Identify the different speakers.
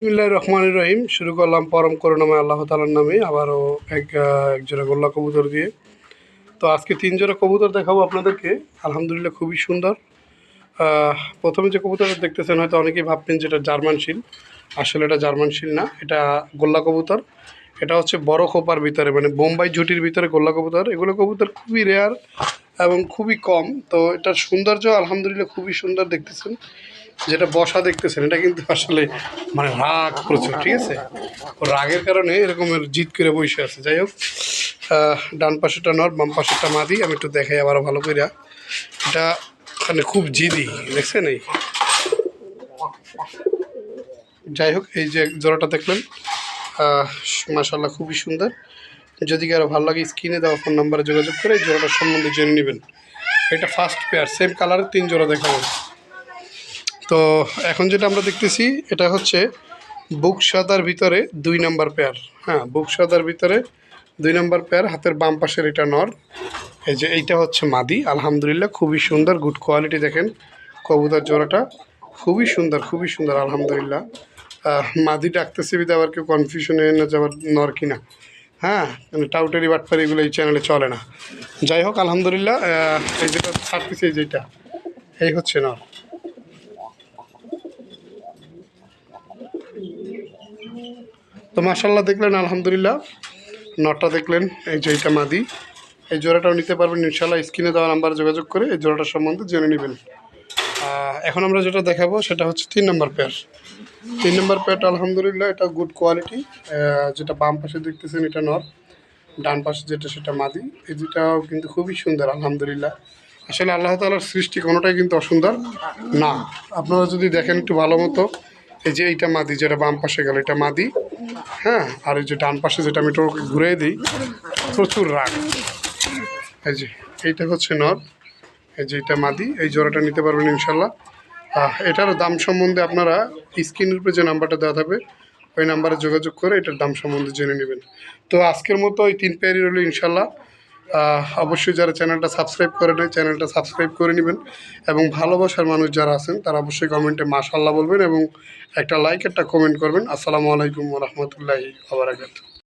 Speaker 1: বিসমিল্লাহির রহমানির রহিম। শুরু করলাম পরম করুণাময় আল্লাহ তাআলার নামে, আবারও এক জোড়া গোল্লা কবুতর দিয়ে। তো আজকে 3 জোড়া কবুতর দেখাবো আপনাদেরকে। আলহামদুলিল্লাহ খুবই সুন্দর। প্রথমে যে কবুতরটা দেখতেছেন হয়তো অনেকেই ভাববেন যে এটা জার্মান শিল। আসলে এটা জার্মান শিল না, এটা গোল্লা কবুতর। এটা হচ্ছে বড় খোপার ভিতরে, মানে বোম্বাই জুটির ভিতরে গোল্লা কবুতর। এগুলো কবুতর খুবই রেয়ার এবং খুবই কম। তো এটার সৌন্দর্য আলহামদুলিল্লাহ খুবই সুন্দর দেখতেছেন। যেটা বসা দেখতেছেন এটা কিন্তু আসলে মানে রাগ প্রচুর, ঠিক আছে। ও রাগের কারণে এরকমের জিদ করে বসে আছে। যাই হোক, ডান পাশেটা নর, বাম পাশেটা মাদি। আমি একটু দেখাই আবারও ভালো করে। এটা মানে খুব জিদি, দেখছেন এই। যাই হোক, এই যে জোড়াটা দেখলেন, মাশাআল্লাহ খুবই সুন্দর। যদি কারো ভালো লাগে স্ক্রিনে দেওয়া ফোন নাম্বারে যোগাযোগ করে এই জোড়াটার সম্বন্ধে জেনে নেবেন। এটা ফার্স্ট পেয়ার, সেম কালারের 3 জোড়া দেখাবো। তো এখন যেটা আমরা দেখতেছি এটা হচ্ছে বুক সাদার ভিতরে 2 নাম্বার পেয়ার। হ্যাঁ, বুক সাদার ভিতরে 2 নাম্বার পেয়ার। হাতের বাম পাশের এটা নর, এই যে এইটা হচ্ছে মাদি। আলহামদুলিল্লাহ খুবই সুন্দর, গুড কোয়ালিটি। দেখেন কবুতর জোড়াটা খুবই সুন্দর, খুবই সুন্দর আলহামদুলিল্লাহ। মাদি ডাকতেছে বিধে আবার কেউ কনফিউশনে না যে আবার নর কিনা। হ্যাঁ, মানে টাউটারি বাটপারি এগুলো এই চ্যানেলে চলে না। যাই হোক আলহামদুলিল্লাহ, এই যেটা ছাড়তেছে এই যেটা, এই হচ্ছে নর। তো মাশাল্লাহ দেখলেন আলহামদুলিল্লাহ, নটটা দেখলেন, এই যে এইটা মাদি। এই জোড়াটাও নিতে পারবেন ইনশাল্লাহ। স্ক্রিনে দেওয়া নাম্বার যোগাযোগ করে এই জোড়াটার সম্বন্ধে জেনে নেবেন। এখন আমরা যেটা দেখাবো সেটা হচ্ছে 3 নম্বর পেয়ার। 3 নম্বর পেয়ারটা আলহামদুলিল্লাহ এটা গুড কোয়ালিটি। যেটা বাম পাশে দেখতেছেন এটা নর, ডান পাশে যেটা সেটা মাদি। এই দুটাও কিন্তু খুবই সুন্দর আলহামদুলিল্লাহ। আসলে আল্লাহ তাআলার সৃষ্টি কোনোটাই কিন্তু অসুন্দর না। আপনারা যদি দেখেন একটু ভালো মতো, এই যে এইটা মাদি, যেটা বাম পাশে গেল এটা মাদি। হ্যাঁ, আর এই যে ডান পাশে যেটা আমি টোকে ঘুরিয়ে দিই, প্রচুর রাগ। এই যে এইটা হচ্ছে নর, এই যে এটা মাদি। এই জোড়াটা নিতে পারবেন ইনশাল্লাহ। এটারও দাম সম্বন্ধে আপনারা স্ক্রিনের উপরে যে নাম্বারটা দেওয়া থাকবে ওই নাম্বারে যোগাযোগ করে এটার দাম সম্বন্ধে জেনে নেবেন। তো আজকের মতো ওই 3 পেয়ারই রইল ইনশাল্লাহ। অবশ্যই যারা চ্যানেলটা সাবস্ক্রাইব করে নেয় চ্যানেলটা সাবস্ক্রাইব করে নেবেন, এবং ভালোবাসার মানুষ যারা আছেন তারা অবশ্যই কমেন্টে মাশাআল্লাহ বলবেন এবং একটা লাইক একটা কমেন্ট করবেন। আসসালামু আলাইকুম ওয়া রাহমাতুল্লাহি ওয়া বারাকাতুহু।